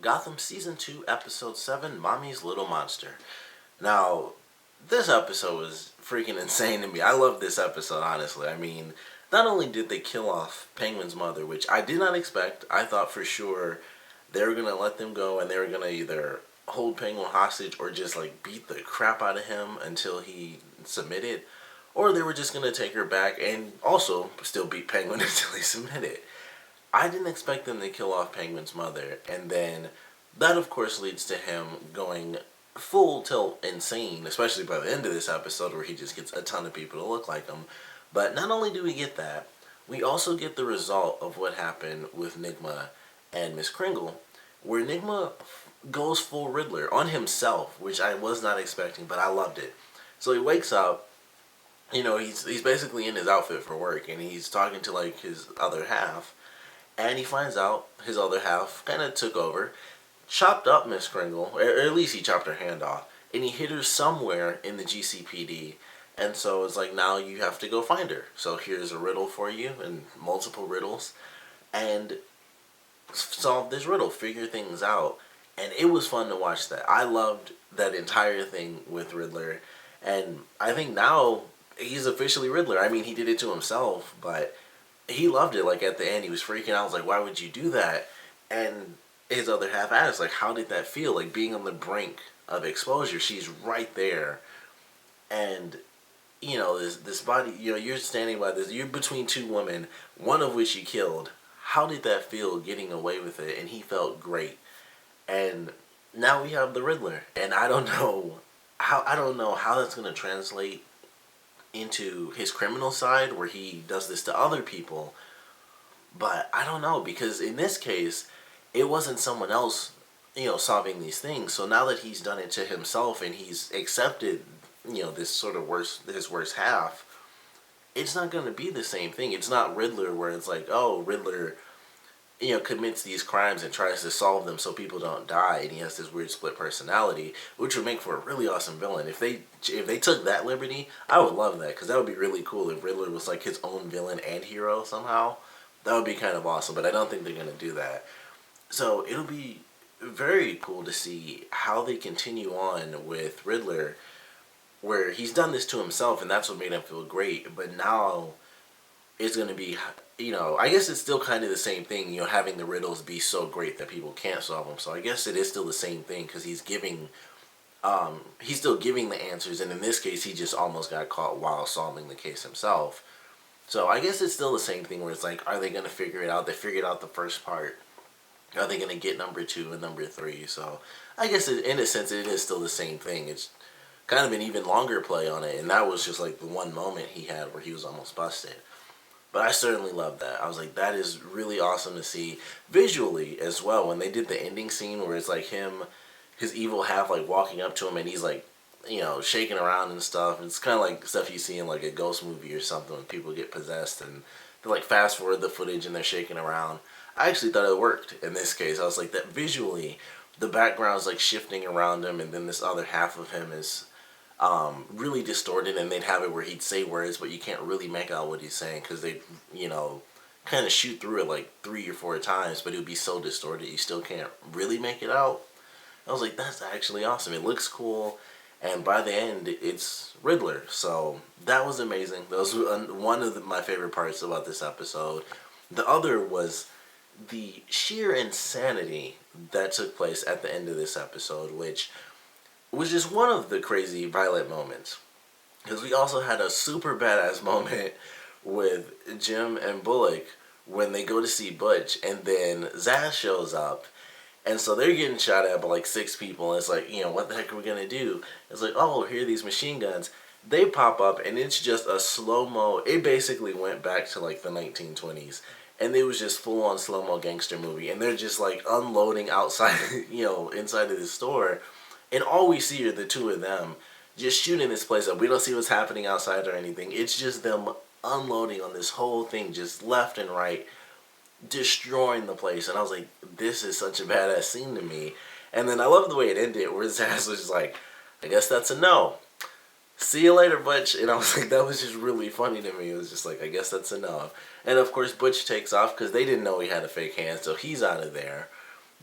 Gotham Season 2, Episode 7, Mommy's Little Monster. Now, this episode was freaking insane to me. I love this episode, honestly. I mean, not only did they kill off Penguin's mother, which I did not expect. I thought for sure they were going to let them go and they were going to either hold Penguin hostage or just, like, beat the crap out of him until he submitted. Or they were just going to take her back and also still beat Penguin until he submitted. I didn't expect them to kill off Penguin's mother, and then that of course leads to him going full tilt insane, especially by the end of this episode where he just gets a ton of people to look like him. But not only do we get that, we also get the result of what happened with Nygma and Miss Kringle, where Nygma goes full Riddler on himself, which I was not expecting, but I loved it. So he wakes up, you know, he's basically in his outfit for work, and he's talking to like his other half. And he finds out his other half kind of took over, chopped up Miss Kringle, or at least he chopped her hand off, and he hid her somewhere in the GCPD. And so it's like, now you have to go find her. So here's a riddle for you, and multiple riddles, and solve this riddle, figure things out. And it was fun to watch that. I loved that entire thing with Riddler, and I think now he's officially Riddler. I mean, he did it to himself, but he loved it. Like, at the end, he was freaking out. I was like, why would you do that? And his other half asked, like, how did that feel? Like, being on the brink of exposure. She's right there. And, you know, this body, you know, you're standing by this. You're between two women, one of which you killed. How did that feel getting away with it? And he felt great. And now we have the Riddler. And I don't know how that's going to translate into his criminal side where he does this to other people, but I don't know, because in this case it wasn't someone else, you know, solving these things. So now that he's done it to himself and he's accepted, you know, this sort of his worst half, it's not going to be the same thing. It's not Riddler where it's like, oh, Riddler, you know, commits these crimes and tries to solve them so people don't die, and he has this weird split personality, which would make for a really awesome villain. If they took that liberty, I would love that, because that would be really cool if Riddler was like his own villain and hero somehow. That would be kind of awesome, but I don't think they're going to do that. So it'll be very cool to see how they continue on with Riddler, where he's done this to himself, and that's what made him feel great, but now it's going to be, you know, I guess it's still kind of the same thing, you know, having the riddles be so great that people can't solve them. So I guess it is still the same thing, because he's still giving the answers, and in this case, he just almost got caught while solving the case himself. So I guess it's still the same thing where it's like, are they going to figure it out? They figured out the first part. Are they going to get number 2 and number 3? So I guess in a sense, it is still the same thing. It's kind of an even longer play on it, and that was just like the one moment he had where he was almost busted. But I certainly loved that. I was like, that is really awesome to see visually as well. When they did the ending scene where it's like his evil half, like walking up to him and he's like, you know, shaking around and stuff. It's kind of like stuff you see in like a ghost movie or something when people get possessed and they like fast forward the footage and they're shaking around. I actually thought it worked in this case. I was like, that visually, the background's like shifting around him, and then this other half of him is really distorted, and they'd have it where he'd say words but you can't really make out what he's saying because they, you know, kind of shoot through it like 3 or 4 times, but it would be so distorted you still can't really make it out. I was like, that's actually awesome. It looks cool, and by the end it's Riddler. So that was amazing. That was one of my favorite parts about this episode. The other was the sheer insanity that took place at the end of this episode, which was just one of the crazy violent moments. Because we also had a super badass moment with Jim and Bullock when they go to see Butch, and then Zaz shows up, and so they're getting shot at by like 6 people, and it's like, you know, what the heck are we gonna do? It's like, oh, here are these machine guns. They pop up, and it's just a slow-mo. It basically went back to like the 1920s, and it was just full-on slow-mo gangster movie, and they're just like unloading outside, you know, inside of the store. And all we see are the 2 of them just shooting this place up. We don't see what's happening outside or anything. It's just them unloading on this whole thing, just left and right, destroying the place. And I was like, this is such a badass scene to me. And then I love the way it ended, where Zaz was just like, I guess that's a no. See you later, Butch. And I was like, that was just really funny to me. It was just like, I guess that's a no. And of course, Butch takes off because they didn't know he had a fake hand, so he's out of there.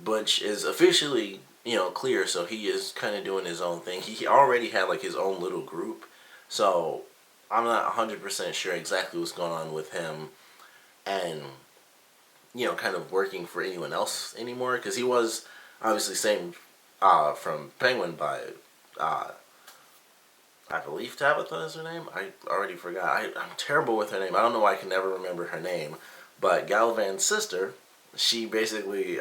Butch is officially, clear, so he is kind of doing his own thing. He already had like his own little group, so I'm not 100% sure exactly what's going on with him and kind of working for anyone else anymore, because he was obviously saved from Penguin by uh, I believe Tabitha is her name. I already forgot. I'm terrible with her name. I don't know why I can never remember her name. But Galavan's sister, she basically,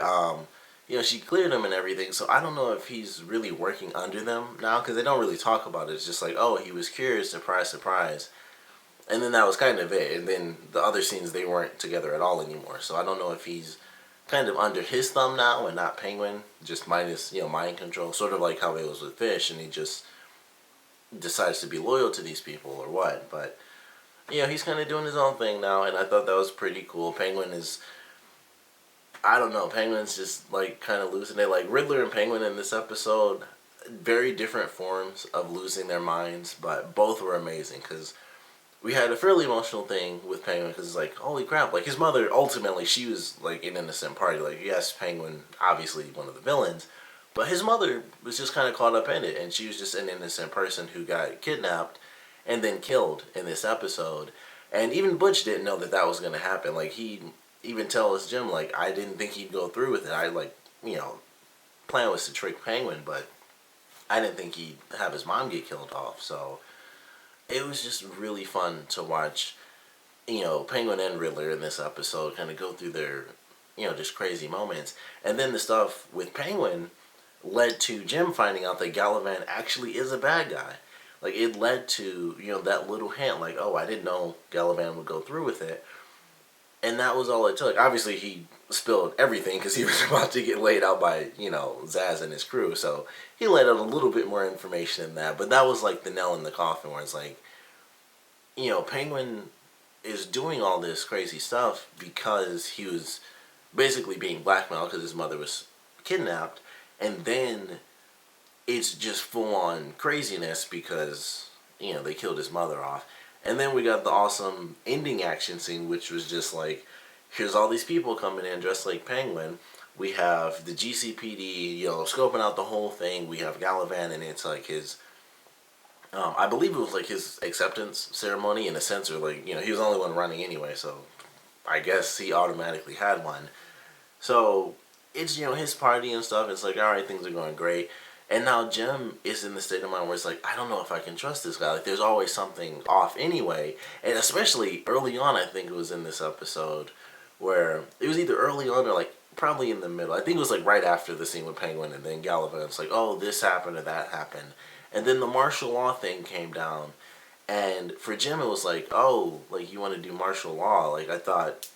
she cleared him and everything. So I don't know if he's really working under them now, because they don't really talk about it. It's just like, oh, he was cured, surprise, surprise. And then that was kind of it. And then the other scenes, they weren't together at all anymore. So I don't know if he's kind of under his thumb now and not Penguin, just minus, mind control. Sort of like how it was with Fish, and he just decides to be loyal to these people or what. But he's kind of doing his own thing now, and I thought that was pretty cool. Penguin is, I don't know, Penguin's just like kind of losing it. Like Riddler and Penguin in this episode, very different forms of losing their minds, but both were amazing, because we had a fairly emotional thing with Penguin, because it's like, holy crap, like his mother, ultimately, she was like an innocent party. Like, yes, Penguin, obviously one of the villains, but his mother was just kind of caught up in it, and she was just an innocent person who got kidnapped and then killed in this episode. And even Butch didn't know that that was going to happen. Like, he even tells Jim, like, I didn't think he'd go through with it. I, like, plan was to trick Penguin, but I didn't think he'd have his mom get killed off. So it was just really fun to watch, Penguin and Riddler in this episode kind of go through their, just crazy moments. And then the stuff with Penguin led to Jim finding out that Galavan actually is a bad guy. Like, it led to, that little hint, like, oh, I didn't know Galavan would go through with it. And that was all it took. Obviously, he spilled everything because he was about to get laid out by, Zaz and his crew. So he let out a little bit more information than that. But that was like the nail in the coffin, where it's like, Penguin is doing all this crazy stuff because he was basically being blackmailed because his mother was kidnapped. And then it's just full on craziness because, they killed his mother off. And then we got the awesome ending action scene, which was just like, here's all these people coming in dressed like Penguin. We have the GCPD, scoping out the whole thing. We have Galavan, and it's like his, I believe it was like his acceptance ceremony in a sense, or like, he was the only one running anyway, so I guess he automatically had one. So it's, his party and stuff. It's like, alright, things are going great. And now Jim is in the state of mind where it's like, I don't know if I can trust this guy. Like, there's always something off anyway. And especially early on, I think it was in this episode, where it was either early on or like probably in the middle. I think it was like right after the scene with Penguin and then Galavan. It's like, oh, this happened or that happened. And then the martial law thing came down. And for Jim, it was like, oh, like, you want to do martial law. Like, I thought,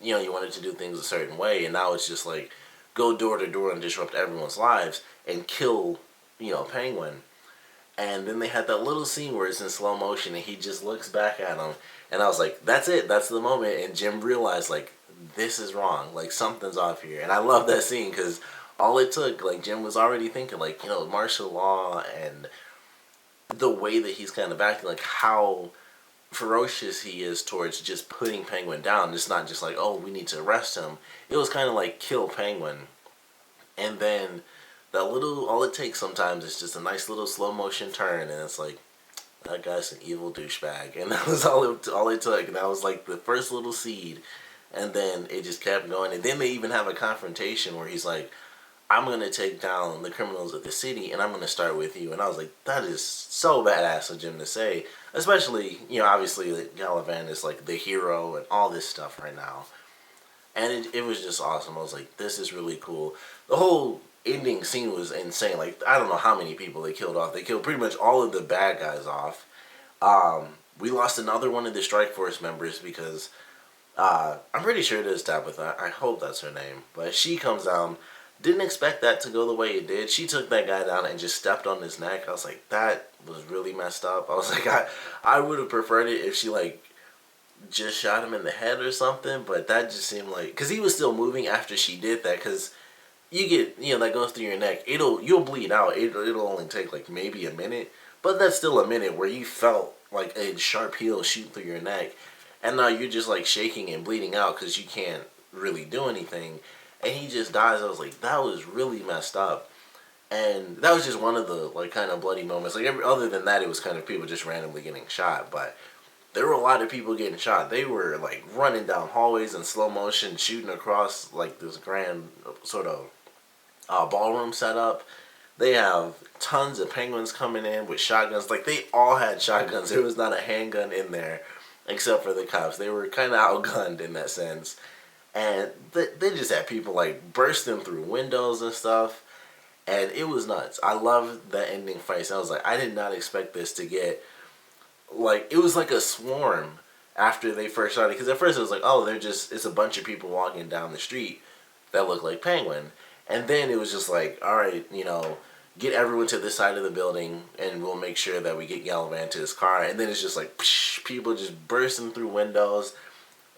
you wanted to do things a certain way. And now it's just like, go door to door and disrupt everyone's lives and kill, Penguin. And then they had that little scene where it's in slow motion and he just looks back at him. And I was like, that's it. That's the moment. And Jim realized, like, this is wrong. Like, something's off here. And I love that scene because all it took, like, Jim was already thinking, like, martial law and the way that he's kind of acting, like, how ferocious he is towards just putting Penguin down. It's not just like, oh, we need to arrest him. It was kind of like, kill Penguin. And then that little, all it takes sometimes is just a nice little slow motion turn, and it's like, that guy's an evil douchebag. And that was all it took. And that was like the first little seed. And then it just kept going. And then they even have a confrontation where he's like, I'm going to take down the criminals of the city, and I'm going to start with you. And I was like, that is so badass of Jim to say. Especially, obviously, Galavan is like the hero and all this stuff right now. And it was just awesome. I was like, this is really cool. The whole ending scene was insane. Like, I don't know how many people they killed off. They killed pretty much all of the bad guys off. We lost another one of the Strike Force members because I'm pretty sure it is Tabitha. I hope that's her name. But she comes down. Didn't expect that to go the way it did. She took that guy down and just stepped on his neck. I was like, that was really messed up. I was like, I would have preferred it if she, like, just shot him in the head or something. But that just seemed like, because he was still moving after she did that. Because you get, that goes through your neck. You'll bleed out. It'll only take, like, maybe a minute. But that's still a minute where you felt like a sharp heel shoot through your neck. And now you're just, like, shaking and bleeding out because you can't really do anything. and he just dies. I was like, that was really messed up. And that was just one of the like kind of bloody moments. Like other than that, it was kind of people just randomly getting shot. But there were a lot of people getting shot. They were like running down hallways in slow motion, shooting across like this grand sort of ballroom setup. They have tons of penguins coming in with shotguns. Like they all had shotguns. There was not a handgun in there, except for the cops. They were kind of outgunned in that sense, and they just had people like bursting through windows and stuff. And it was nuts. I loved the ending fight. I was like, I did not expect this to get like it was like a swarm after they first started. Because at first it was like, oh, it's a bunch of people walking down the street that look like Penguin. And then it was just like, all right, get everyone to this side of the building, and we'll make sure that we get Galavan to his car. And then it's just like psh, people just bursting through windows,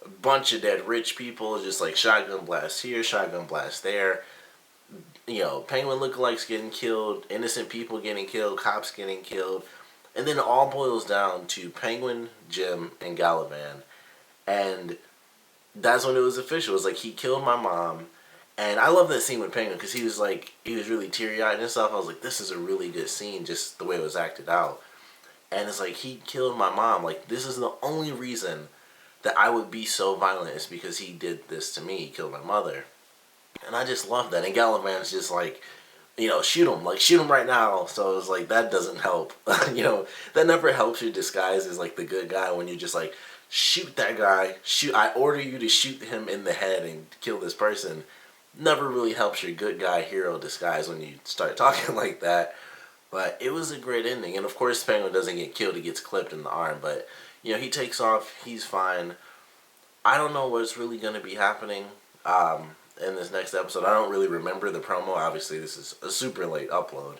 a bunch of dead rich people, just like shotgun blast here, shotgun blast there. Penguin lookalikes getting killed, innocent people getting killed, cops getting killed, and then it all boils down to Penguin, Jim, and Galavan. And that's when it was official. It was like, he killed my mom. And I love that scene with Penguin because he was really teary-eyed and stuff. I was like, this is a really good scene, just the way it was acted out. And it's like, he killed my mom. Like, this is the only reason that I would be so violent is because he did this to me. He killed my mother. And I just love that. And Galavan's just like, shoot him. Like, shoot him right now. So it was like, that doesn't help. That never helps your disguise as like the good guy when you're just like, shoot that guy. Shoot. I order you to shoot him in the head and kill this person. Never really helps your good guy hero disguise when you start talking like that. But it was a great ending. And of course, Penguin doesn't get killed. He gets clipped in the arm. But, he takes off. He's fine. I don't know what's really going to be happening in this next episode. I don't really remember the promo. Obviously, this is a super late upload.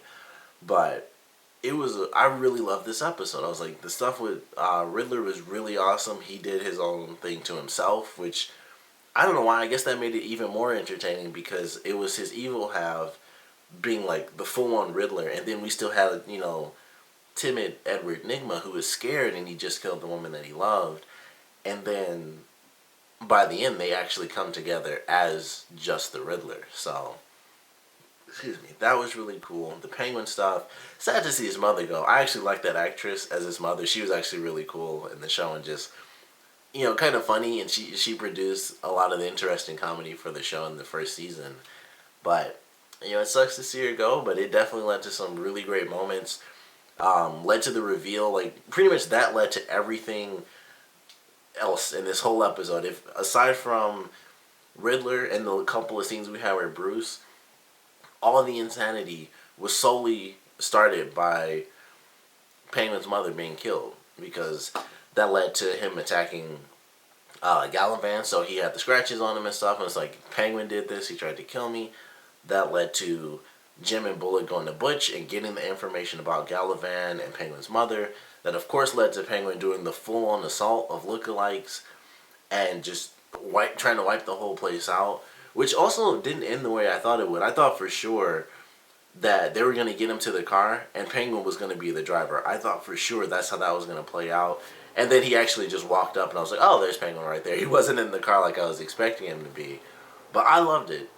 But I really loved this episode. I was like, the stuff with Riddler was really awesome. He did his own thing to himself, which I don't know why. I guess that made it even more entertaining because it was his evil half being like the full-on Riddler, and then we still had, timid Edward Nygma who was scared and he just killed the woman that he loved. And then by the end, they actually come together as just the Riddler. So, excuse me, that was really cool. The Penguin stuff. Sad to see his mother go. I actually like that actress as his mother. She was actually really cool in the show and just, kind of funny, and she produced a lot of the interesting comedy for the show in the first season. But, it sucks to see her go, but it definitely led to some really great moments. Led to the reveal, like, pretty much that led to everything else in this whole episode. If aside from Riddler and the couple of scenes we had with Bruce, all the insanity was solely started by Penguin's mother being killed, because that led to him attacking Galavan, so he had the scratches on him and stuff, and it's like, Penguin did this, he tried to kill me. That led to Jim and Bullet going to Butch and getting the information about Galavan and Penguin's mother. That of course led to Penguin doing the full-on assault of lookalikes and just trying to wipe the whole place out, which also didn't end the way I thought it would. I thought for sure that they were going to get him to the car and Penguin was going to be the driver. I thought for sure that's how that was going to play out. And then he actually just walked up and I was like, oh, there's Penguin right there. He wasn't in the car like I was expecting him to be. But I loved it.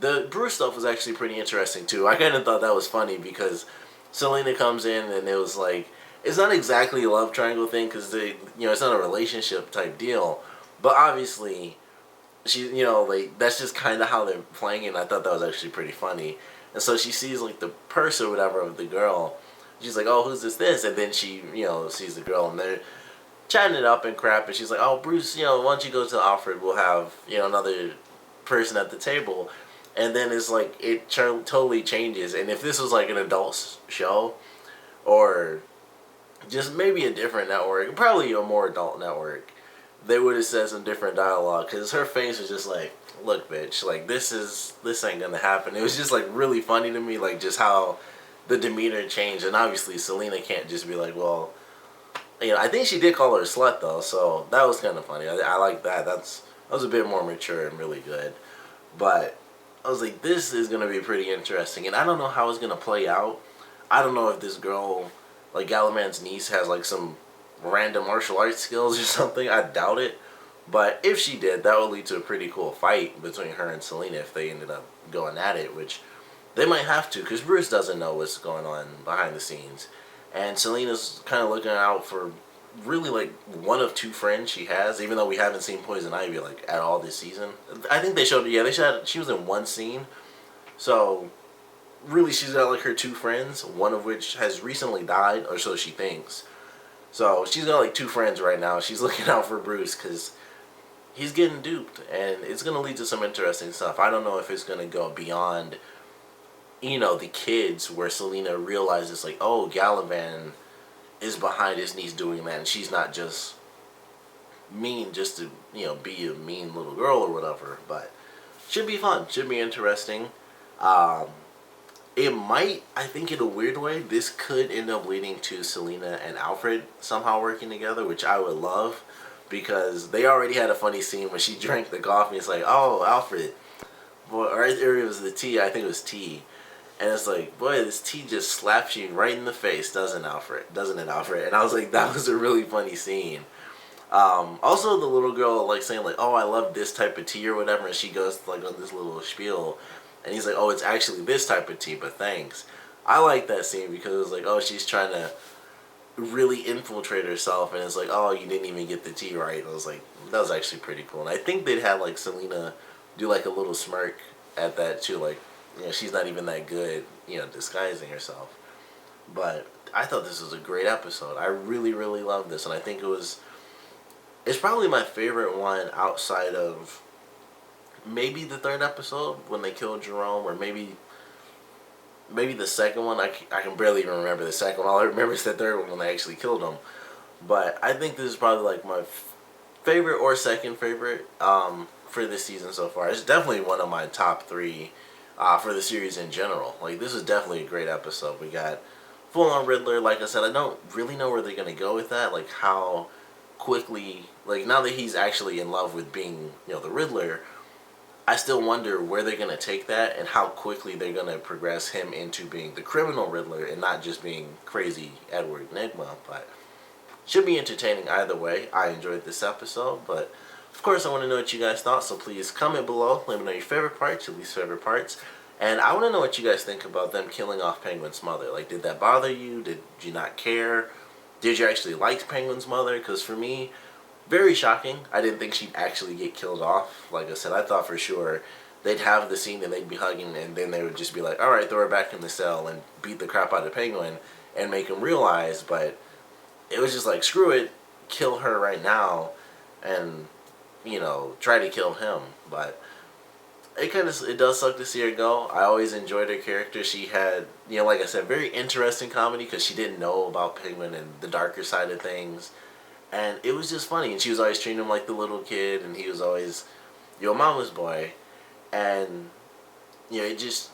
The Bruce stuff was actually pretty interesting too. I kind of thought that was funny because Selena comes in and it was like, it's not exactly a love triangle thing because it's not a relationship type deal. But obviously, that's just kind of how they're playing it, and I thought that was actually pretty funny. And so she sees, like, the purse or whatever of the girl. She's like, oh, who's this? And then she, sees the girl, and they're chatting it up and crap. And she's like, oh, Bruce, why don't you go to Alfred? We'll have, another person at the table. And then it's like, it totally changes. And if this was, like, an adult show, or just maybe a different network, probably a more adult network, they would have said some different dialogue, because her face was just like, look, bitch, like, this ain't gonna happen. It was just, like, really funny to me, like, just how the demeanor changed. And obviously Selena can't just be like, well, I think she did call her a slut though, so that was kind of funny. I like that. That was a bit more mature and really good. But I was like, this is gonna be pretty interesting, and I don't know how it's gonna play out. I don't know if this girl, like Galavan's niece, has like some random martial arts skills or something. I doubt it. But if she did, that would lead to a pretty cool fight between her and Selena if they ended up going at it, which they might have to, because Bruce doesn't know what's going on behind the scenes. And Selena's kind of looking out for really like one of two friends she has, even though we haven't seen Poison Ivy like at all this season. I think they showed, yeah, they showed, she was in one scene. So really she's got like her two friends, one of which has recently died, or so she thinks. So she's got like two friends right now. She's looking out for Bruce because he's getting duped, and it's going to lead to some interesting stuff. I don't know if it's going to go beyond, you know, the kids, where Selena realizes like, oh, Galavan is behind his niece doing that, and she's not just mean just to, you know, be a mean little girl or whatever. But should be fun, should be interesting. It might, I think in a weird way, this could end up leading to Selena and Alfred somehow working together, which I would love, because they already had a funny scene when she drank the coffee. It's like, oh, Alfred, boy, or it was the tea, I think it was tea. And it's like, boy, this tea just slaps you right in the face, doesn't Alfred? Doesn't it, Alfred? And I was like, that was a really funny scene. Also, the little girl like saying like, oh, I love this type of tea or whatever, and she goes like on this little spiel, and he's like, oh, it's actually this type of tea, but thanks. I like that scene because it was like, oh, she's trying to really infiltrate herself, and it's like, oh, you didn't even get the tea right. And I was like, that was actually pretty cool. And I think they'd had like Selena do like a little smirk at that too, like, you know, she's not even that good, you know, disguising herself. But I thought this was a great episode. I really, really loved this, and I think it's probably my favorite one outside of maybe the third episode when they killed Jerome, or maybe the second one. I can barely even remember the second one. All I remember is the third one when they actually killed him. But I think this is probably like my favorite or second favorite for this season so far. It's definitely one of my top three for the series in general. Like, this is definitely a great episode. We got full-on Riddler. Like I said, I don't really know where they're going to go with that. Like, how quickly, like, now that he's actually in love with being, you know, the Riddler, I still wonder where they're going to take that and how quickly they're going to progress him into being the criminal Riddler and not just being crazy Edward Nygma. But should be entertaining either way. I enjoyed this episode, but of course I want to know what you guys thought, so please comment below. Let me know your favorite parts, your least favorite parts, and I want to know what you guys think about them killing off Penguin's mother. Like, did that bother you? Did you not care? Did you actually like Penguin's mother? Because for me, very shocking. I didn't think she'd actually get killed off. Like I said, I thought for sure they'd have the scene and they'd be hugging, and then they would just be like, alright, throw her back in the cell and beat the crap out of Penguin and make him realize. But it was just like, screw it, kill her right now and, you know, try to kill him. But it does suck to see her go. I always enjoyed her character. She had, you know, like I said, very interesting comedy because she didn't know about Penguin and the darker side of things. And it was just funny. And she was always treating him like the little kid, and he was always your mama's boy. And, you know, it just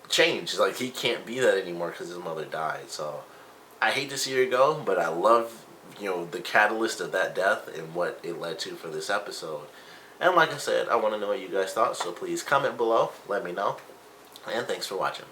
changed. Like, he can't be that anymore because his mother died. So I hate to see her go, but I love, you know, the catalyst of that death and what it led to for this episode. And like I said, I want to know what you guys thought, so please comment below, let me know, and thanks for watching.